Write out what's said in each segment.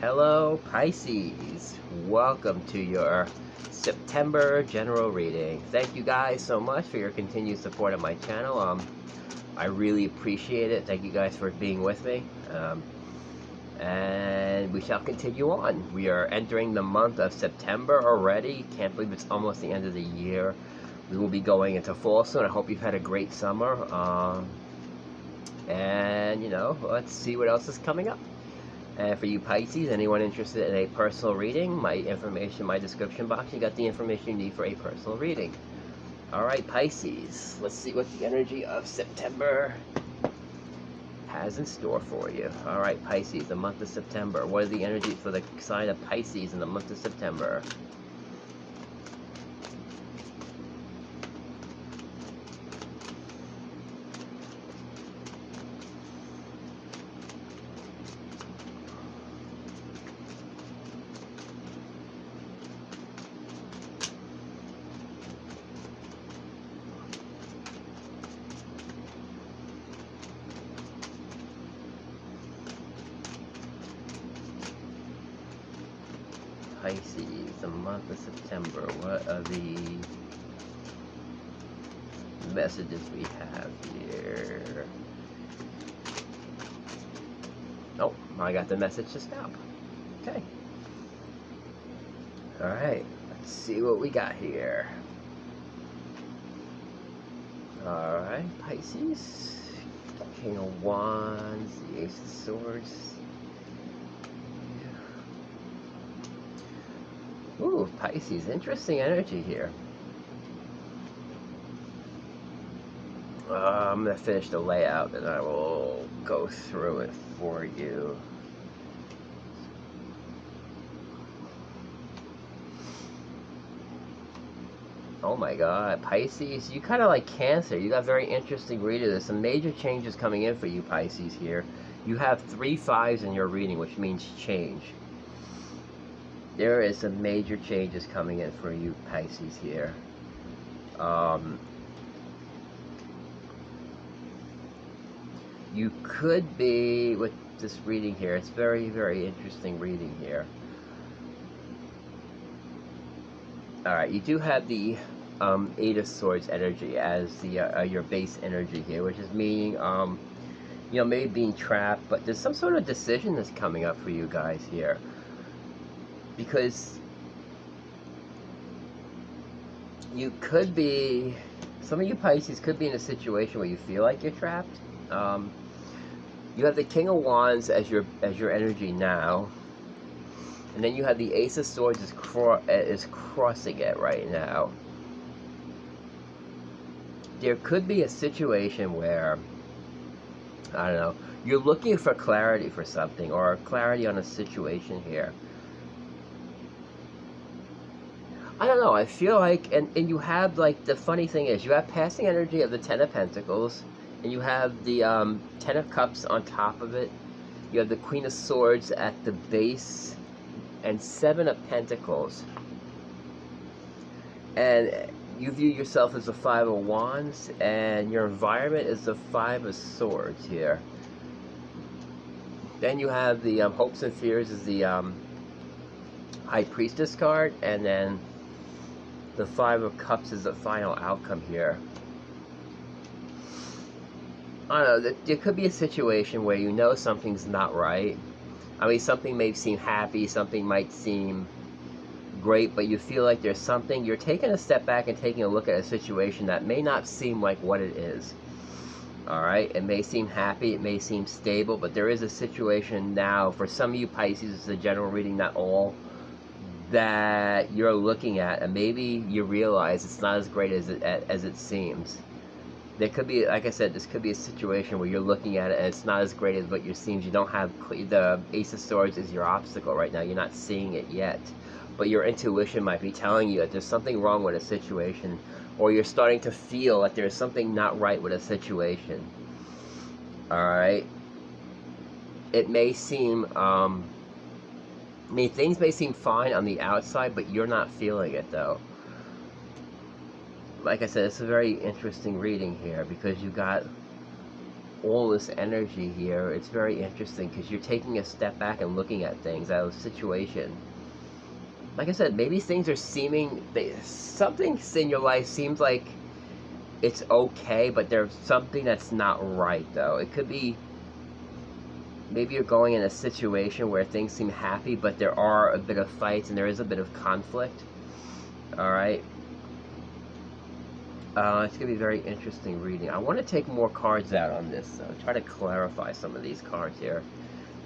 Hello Pisces, welcome to your September general reading. Thank you guys so much for your continued support of my channel. I really appreciate it. Thank you guys for being with me, and we shall continue on. We are entering the month of September already. Can't believe it's almost the end of the year. We will be going into fall soon. I hope you've had a great summer, and let's see what else is coming up. And for you Pisces, anyone interested in a personal reading, my information in my description box. You got the information you need for a personal reading. Alright Pisces, let's see what the energy of September has in store for you. Alright Pisces, the month of September. What are the energies for the sign of Pisces in the month of September? Pisces, the month of September. What are the messages we have here? Oh, I got the message to stop. Okay. Alright, let's see what we got here. Alright, Pisces. King of Wands, the Ace of Swords. Ooh, Pisces, interesting energy here. I'm going to finish the layout and I will go through it for you. Oh my god, Pisces, you kind of like Cancer. You got very interesting reading. There's some major changes coming in for you, Pisces, here. You have 3 5s in your reading, which means change. There is some major changes coming in for you, Pisces, here. You could be, with this reading here, it's very, very interesting reading here. Alright, you do have the Eight of Swords energy as the your base energy here, which is meaning, maybe being trapped, but there's some sort of decision that's coming up for you guys here. Because you could be, some of you Pisces could be in a situation where you feel like you're trapped. You have the King of Wands as your energy now, and then you have the Ace of Swords is crossing it right now. There could be a situation where, I don't know, you're looking for clarity for something, or clarity on a situation here. I don't know, I feel like, and you have, like, the funny thing is, you have passing energy of the Ten of Pentacles, and you have the Ten of Cups on top of it. You have the Queen of Swords at the base, and Seven of Pentacles. And you view yourself as the Five of Wands, and your environment is the Five of Swords here. Then you have the Hopes and Fears is the High Priestess card, and then the Five of Cups is the final outcome here. I don't know, there could be a situation where you know something's not right. I mean, something may seem happy, something might seem great, but you feel like there's something, you're taking a step back and taking a look at a situation that may not seem like what it is. Alright, it may seem happy, it may seem stable, but there is a situation now, for some of you Pisces, it's a general reading, not all, that you're looking at, and maybe you realize it's not as great as it seems. There could be, like I said, this could be a situation where you're looking at it and it's not as great as what it seems. You don't have, the Ace of Swords is your obstacle right now. You're not seeing it yet, but your intuition might be telling you that there's something wrong with a situation, or you're starting to feel that there's something not right with a situation. Alright? It may seem, I mean, things may seem fine on the outside, but you're not feeling it, though. Like I said, it's a very interesting reading here, because you got all this energy here, it's very interesting because you're taking a step back and looking at things out of the situation. Like I said, maybe things are something in your life seems like it's okay, but there's something that's not right, though. It could be maybe you're going in a situation where things seem happy, but there are a bit of fights and there is a bit of conflict. All right. It's going to be very interesting reading. I want to take more cards out on this, so try to clarify some of these cards here.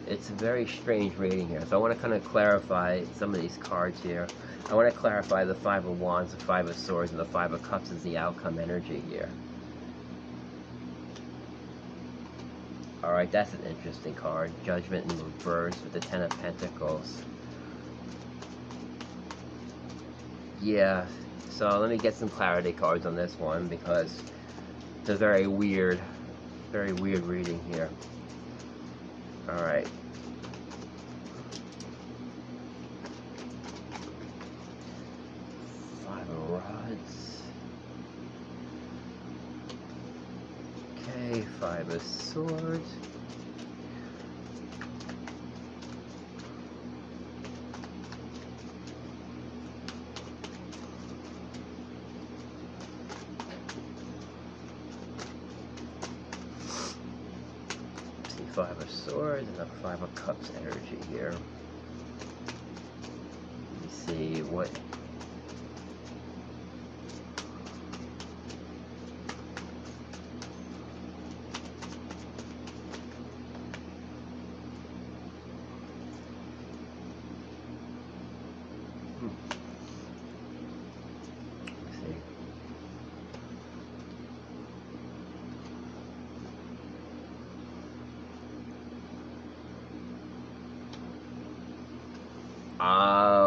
It's a very strange reading here, so I want to kind of clarify some of these cards here. I want to clarify the Five of Wands, the Five of Swords, and the Five of Cups as the outcome energy here. Alright, that's an interesting card. Judgment in reverse with the Ten of Pentacles. Yeah, so let me get some clarity cards on this one because it's a very weird reading here. Alright. Five of Rods. Okay, Five of Swords. Five of Swords and the Five of Cups energy here. Let me see what.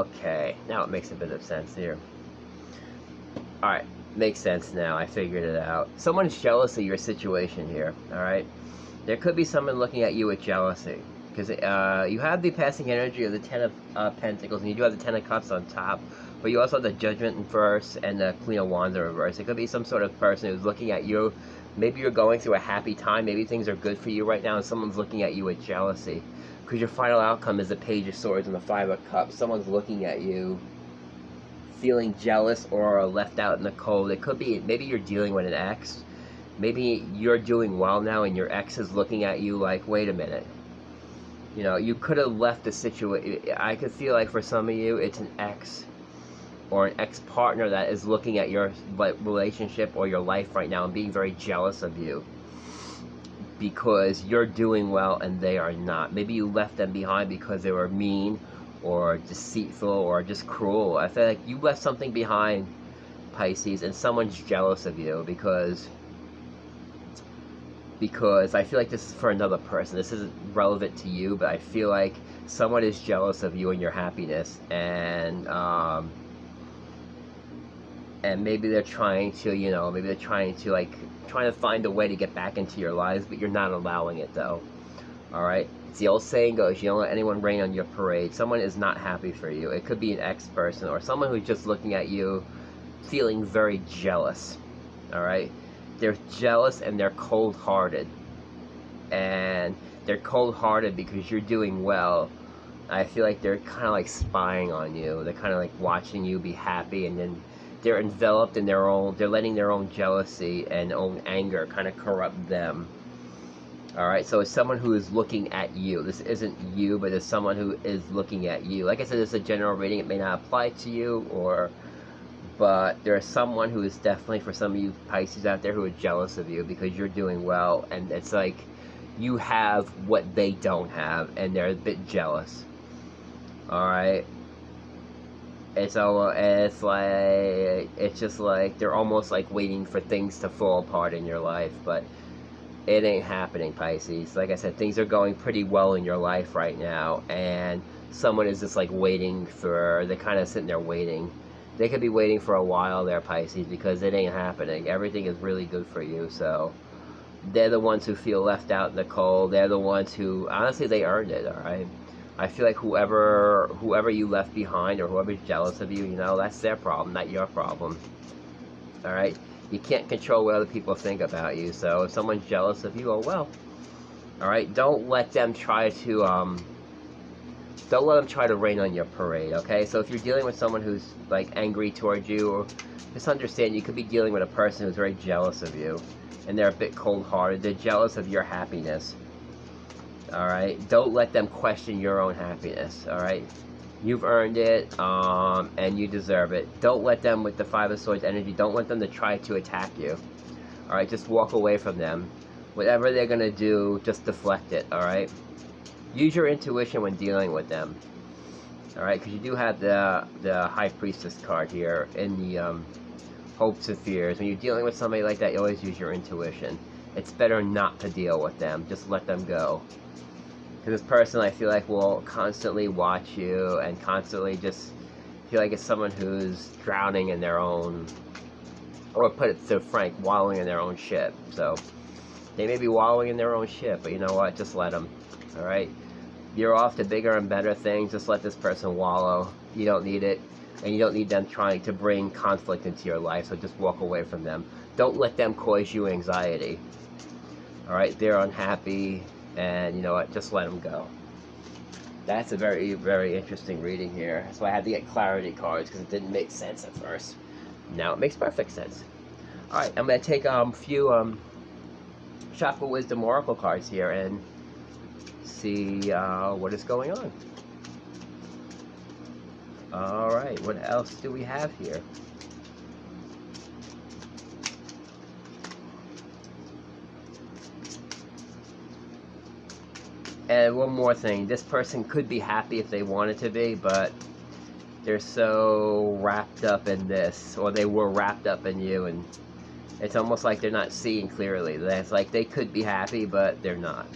Okay, now it makes a bit of sense here. Alright, makes sense now. I figured it out. Someone's jealous of your situation here, alright? There could be someone looking at you with jealousy. Because you have the passing energy of the Ten of Pentacles, and you do have the Ten of Cups on top. But you also have the Judgment in reverse and the Queen of Wands in reverse. It could be some sort of person who's looking at you. Maybe you're going through a happy time. Maybe things are good for you right now, and someone's looking at you with jealousy. Because your final outcome is the Page of Swords and the Five of Cups. Someone's looking at you, feeling jealous or left out in the cold. It could be, maybe you're dealing with an ex. Maybe you're doing well now and your ex is looking at you like, wait a minute. You know, you could have left the situation. I could feel like for some of you, it's an ex or an ex-partner that is looking at your relationship or your life right now and being very jealous of you. Because you're doing well and they are not. Maybe you left them behind because they were mean or deceitful or just cruel. I feel like you left something behind, Pisces, and someone's jealous of you because I feel like this is for another person. This isn't relevant to you, but I feel like someone is jealous of you and your happiness, and maybe they're trying to, you know, maybe they're trying to find a way to get back into your lives, but you're not allowing it, though. Alright? It's the old saying goes, you don't let anyone rain on your parade. Someone is not happy for you. It could be an ex-person or someone who's just looking at you feeling very jealous. Alright? They're jealous and they're cold-hearted. And they're cold-hearted because you're doing well. I feel like they're kind of like spying on you. They're kind of like watching you be happy, and then they're enveloped in their own, they're letting their own jealousy and own anger kind of corrupt them. Alright, so it's someone who is looking at you. This isn't you, but it's someone who is looking at you. Like I said, it's a general reading. It may not apply to you, but there's someone who is definitely, for some of you Pisces out there, who are jealous of you because you're doing well, and it's like you have what they don't have, and they're a bit jealous. Alright? It's just like they're almost like waiting for things to fall apart in your life, but it ain't happening, Pisces. Like I said, things are going pretty well in your life right now, and someone is just like waiting for, they're kind of sitting there waiting. They could be waiting for a while there, Pisces, because it ain't happening. Everything is really good for you, so they're the ones who feel left out in the cold. They're the ones who, honestly, they earned it, alright? I feel like whoever you left behind or whoever's jealous of you, you know, that's their problem, not your problem. Alright? You can't control what other people think about you. So if someone's jealous of you, oh well. All right, don't let them try to rain on your parade. Okay, so if you're dealing with someone who's like angry towards you, or just understand you could be dealing with a person who's very jealous of you, and they're a bit cold-hearted. They're jealous of your happiness. All right, don't let them question your own happiness. All right, you've earned it, and you deserve it. Don't let them, with the Five of Swords energy, don't let them to try to attack you. All right, just walk away from them. Whatever they're gonna do, just deflect it. All right, use your intuition when dealing with them. All right, because you do have the High Priestess card here in the hopes and fears. When you're dealing with somebody like that, you always use your intuition. It's better not to deal with them. Just let them go. Because this person, I feel like, will constantly watch you and constantly just feel like it's someone who's drowning in their own, or put it to frank, wallowing in their own ship. So they may be wallowing in their own ship, but you know what? Just let them. All right? You're off to bigger and better things. Just let this person wallow. You don't need it. And you don't need them trying to bring conflict into your life. So just walk away from them. Don't let them cause you anxiety. All right? They're unhappy. And you know what? Just let them go. That's a very, very interesting reading here. So I had to get clarity cards because it didn't make sense at first. Now it makes perfect sense. All right, I'm going to take a few Chakra Wisdom Oracle cards here and see what is going on. All right, what else do we have here? And one more thing, this person could be happy if they wanted to be, but they're so wrapped up in this, or they were wrapped up in you, and it's almost like they're not seeing clearly. It's like they could be happy, but they're not.